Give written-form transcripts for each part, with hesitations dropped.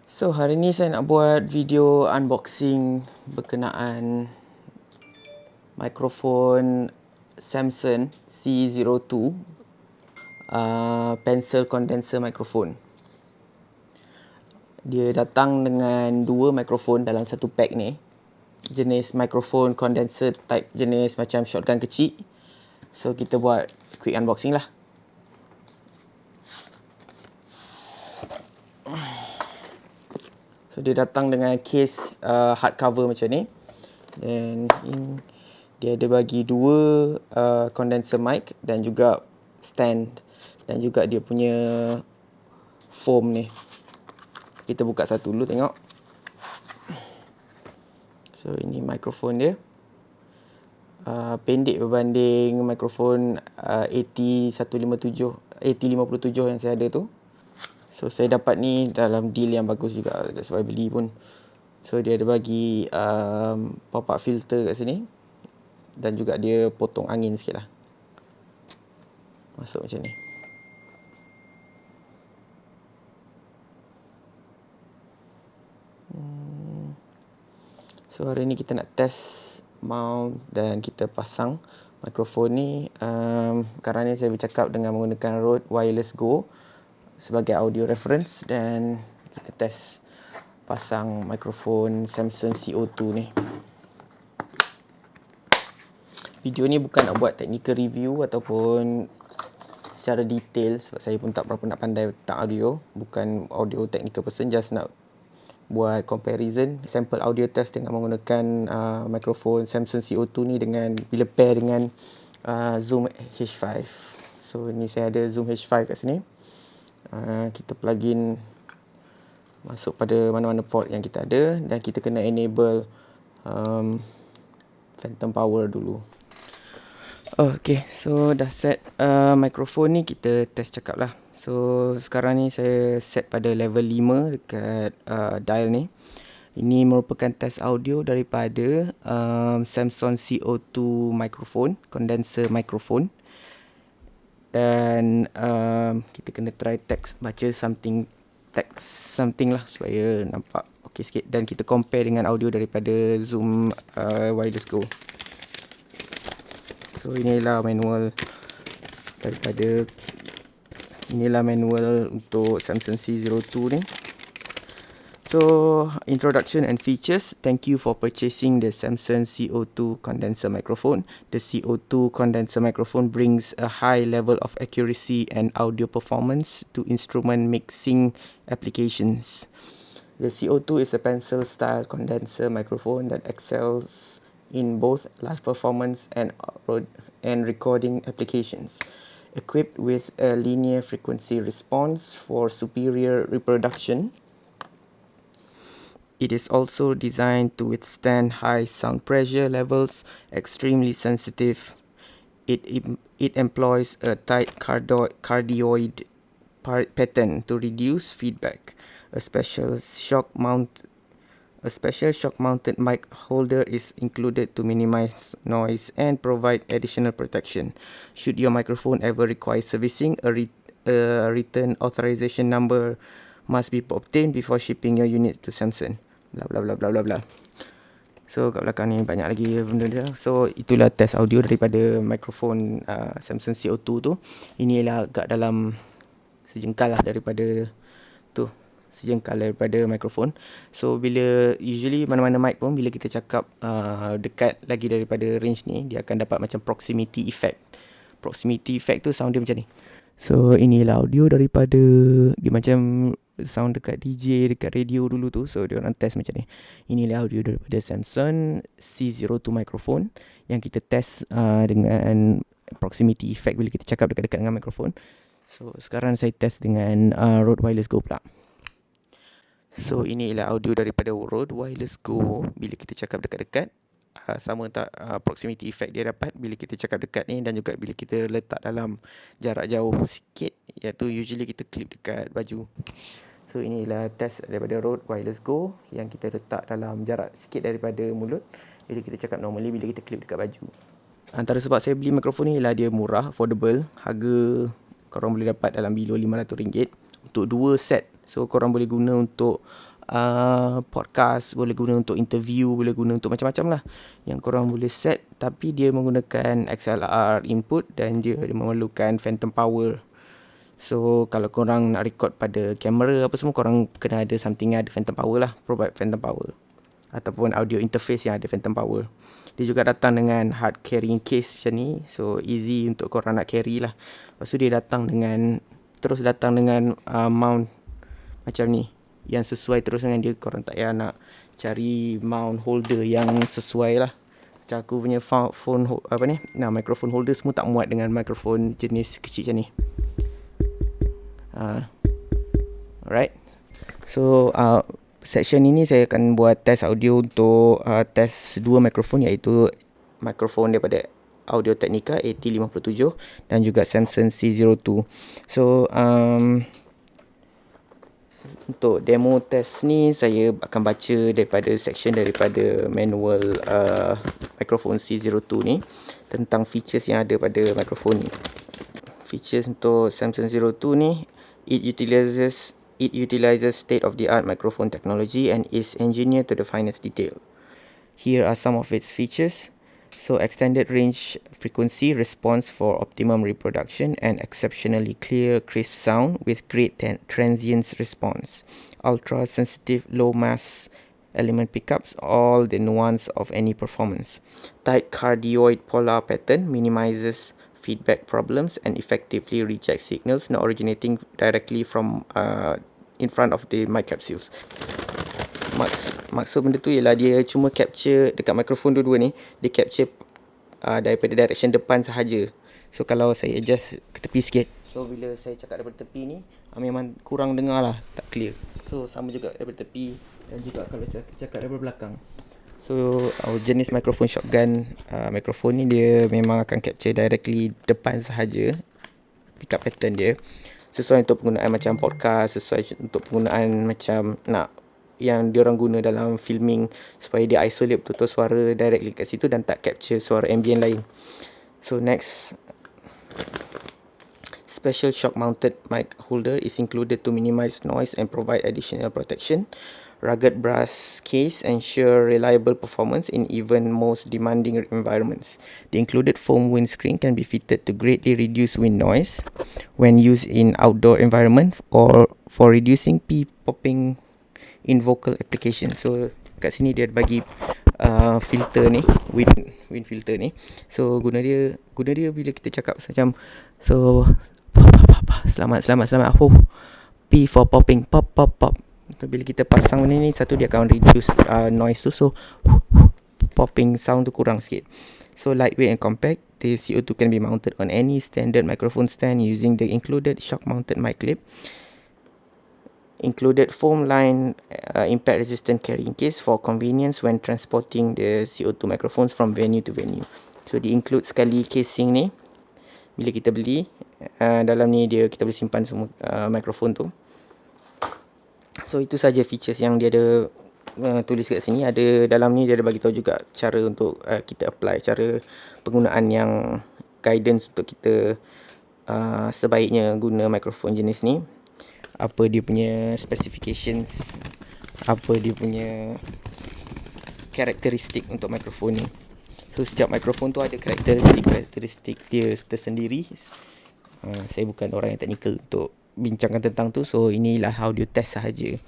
So hari ni saya nak buat video unboxing berkenaan mikrofon Samson C02 pencil condenser microphone. Dia datang dengan dua mikrofon dalam satu pack ni. Jenis mikrofon condenser type jenis macam shotgun kecil. So kita buat quick unboxing lah. So dia datang dengan case hardcover macam ni. Dan dia ada bagi dua condenser mic dan juga stand dan juga dia punya foam ni. Kita buka satu dulu tengok. So ini mikrofon dia. Pendek berbanding mikrofon AT157 yang saya ada tu. So saya dapat ni dalam deal yang bagus juga, that's why beli pun. So dia ada bagi pop-up filter kat sini. Dan juga dia potong angin sikit lah. Masuk macam ni. So hari ni kita nak test mount dan kita pasang mikrofon ni. Sekarang ni saya bercakap dengan menggunakan Rode Wireless Go sebagai audio reference dan kita test pasang mikrofon Samson C02 ni. Video ni bukan nak buat technical review ataupun secara detail sebab saya pun tak berapa nak pandai tentang audio. Bukan audio technical person, just nak buat comparison sample audio test dengan menggunakan mikrofon Samson C02 ni dengan bila pair dengan Zoom H5. So ni saya ada Zoom H5 kat sini. Kita plug in masuk pada mana-mana port yang kita ada dan kita kena enable phantom power dulu. Okay, so dah set mikrofon ni, kita test cakap lah. So sekarang ni saya set pada level 5 dekat dial ni. Ini merupakan test audio daripada Samson C02 Microphone, Condenser Microfon. Dan kita kena try baca something lah supaya nampak okey sikit. Dan kita compare dengan audio daripada Zoom Wireless Go. So inilah manual untuk Samson C02 ni. So introduction and features. Thank you for purchasing the Samson C02 Condenser Microphone. The C02 Condenser Microphone brings a high level of accuracy and audio performance to instrument mixing applications. The C02 is a pencil style condenser microphone that excels in both live performance and recording applications. Equipped with a linear frequency response for superior reproduction, it is also designed to withstand high sound pressure levels, extremely sensitive. It employs a tight cardioid pattern to reduce feedback. A special shock mounted mic holder is included to minimize noise and provide additional protection. Should your microphone ever require servicing, a return authorization number must be obtained before shipping your unit to Samson. Blah blah blah blah blah blah. So kat belakang ni banyak lagi benda dia. So itulah test audio daripada mikrofon Samson C02 tu. Inilah agak dalam sejengkal lah daripada mikrofon. So bila usually mana-mana mic pun bila kita cakap dekat lagi daripada range ni, dia akan dapat macam proximity effect. Proximity effect tu sound dia macam ni. So inilah audio daripada dia macam sound dekat DJ, dekat radio dulu tu. So dia orang test macam ni. Inilah audio daripada Samson C02 Microphone yang kita test dengan proximity effect bila kita cakap dekat-dekat dengan mikrofon. So sekarang saya test dengan Rode Wireless Go pula. So inilah audio daripada Rode Wireless Go bila kita cakap dekat-dekat. Sama tak proximity effect dia dapat bila kita cakap dekat ni dan juga bila kita letak dalam jarak jauh sikit, iaitu usually kita clip dekat baju. So inilah test daripada Rode Wireless Go yang kita letak dalam jarak sikit daripada mulut bila kita cakap normally, bila kita clip dekat baju. Antara sebab saya beli mikrofon ni ialah dia murah, affordable, harga korang boleh dapat dalam below RM500 untuk 2 set. So korang boleh guna untuk podcast, boleh guna untuk interview, boleh guna untuk macam-macam lah yang korang boleh set. Tapi dia menggunakan XLR input dan dia memerlukan phantom power. So kalau korang nak record pada kamera apa semua, korang kena ada something yang ada phantom power lah, provide phantom power ataupun audio interface yang ada phantom power. Dia juga datang dengan hard carrying case macam ni, so easy untuk korang nak carry lah. Lepas tu dia datang dengan mount macam ni yang sesuai terus dengan dia. Korang tak payah nak cari mount holder yang sesuai lah. Macam aku punya phone microphone holder semua tak muat dengan microphone jenis kecil macam ni. Alright. So section ini saya akan buat test audio untuk test dua mikrofon, iaitu mikrofon daripada audio Technica AT57 dan juga Samson C02. So untuk demo test ni saya akan baca daripada section daripada manual mikrofon C02 ni tentang features yang ada pada mikrofon ni. Features untuk Samson C02 ni, it utilizes state-of-the-art microphone technology and is engineered to the finest detail. Here are some of its features. So extended range frequency response for optimum reproduction and exceptionally clear, crisp sound with great transient response. Ultra sensitive low mass element pickups, all the nuance of any performance. Tight cardioid polar pattern minimizes feedback problems and effectively rejects signals not originating directly from in front of the mic capsules. Maksud benda tu ialah dia cuma capture dekat mikrofon dua-dua ni, dia capture daripada direction depan sahaja. So kalau saya adjust ke tepi sikit, so bila saya cakap daripada tepi ni memang kurang dengar lah, tak clear. So sama juga daripada tepi dan juga kalau saya cakap daripada belakang. So jenis mikrofon shotgun mikrofon ni dia memang akan capture directly depan sahaja, pick up pattern dia sesuai untuk penggunaan macam podcast, sesuai untuk penggunaan macam nak yang diorang guna dalam filming supaya dia isolate betul-betul suara directly kat situ dan tak capture suara ambient lain. So next, special shock mounted mic holder is included to minimize noise and provide additional protection. Rugged brass case ensure reliable performance in even most demanding environments. The included foam windscreen can be fitted to greatly reduce wind noise when used in outdoor environment or for reducing pee popping in vocal application. So kat sini dia bagi filter ni, wind filter ni. So guna dia bila kita cakap macam so selamat P for popping, pop. So, bila kita pasang benda ni, satu dia akan reduce noise tu, so popping sound tu kurang sikit. So lightweight and compact, the CO2 can be mounted on any standard microphone stand using the included shock mounted mic clip. Included foam line impact resistant carrying case for convenience when transporting the CO2 microphones from venue to venue. So dia include sekali casing ni. Bila kita beli, dalam ni kita boleh simpan semua mikrofon tu. So itu saja features yang dia ada tulis kat sini. Ada dalam ni dia ada bagi tahu juga cara untuk kita apply, cara penggunaan yang guidance untuk kita sebaiknya guna mikrofon jenis ni. Apa dia punya specifications, apa dia punya karakteristik untuk mikrofon ni. So setiap mikrofon tu ada karakteristik dia tersendiri. Saya bukan orang yang teknikal untuk bincangkan tentang tu. So inilah audio test sahaja.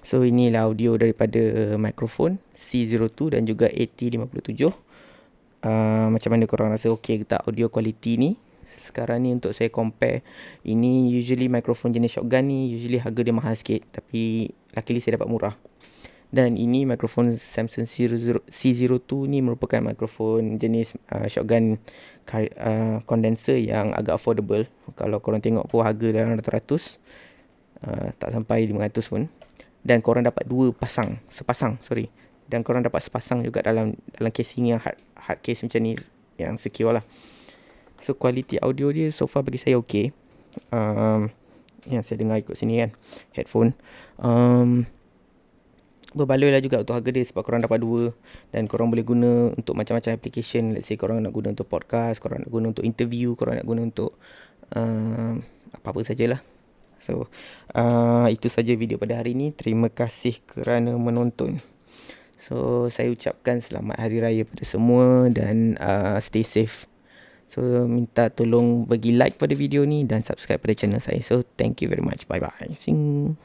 So inilah audio daripada mikrofon C02 dan juga AT57. Macam mana korang rasa, okey ke tak audio quality ni? Sekarang ni untuk saya compare, ini usually mikrofon jenis shotgun ni usually harga dia mahal sikit, tapi luckily saya dapat murah. Dan ini mikrofon Samson C02 ni merupakan mikrofon jenis shotgun condenser yang agak affordable. Kalau korang tengok pun harga dalam ratus-ratus, tak sampai 500 pun. Dan korang dapat sepasang. Dan korang dapat sepasang juga dalam casing yang hard case macam ni, yang secure lah. So quality audio dia so far bagi saya okay. Yang saya dengar ikut sini kan, headphone. Berbaloi lah juga untuk harga dia sebab korang dapat dua dan korang boleh guna untuk macam-macam application. Let's say korang nak guna untuk podcast, korang nak guna untuk interview, korang nak guna untuk apa-apa sajalah. So itu saja video pada hari ini. Terima kasih kerana menonton. So saya ucapkan selamat hari raya pada semua dan stay safe. So minta tolong bagi like pada video ni dan subscribe pada channel saya. So thank you very much. Bye bye. Sing.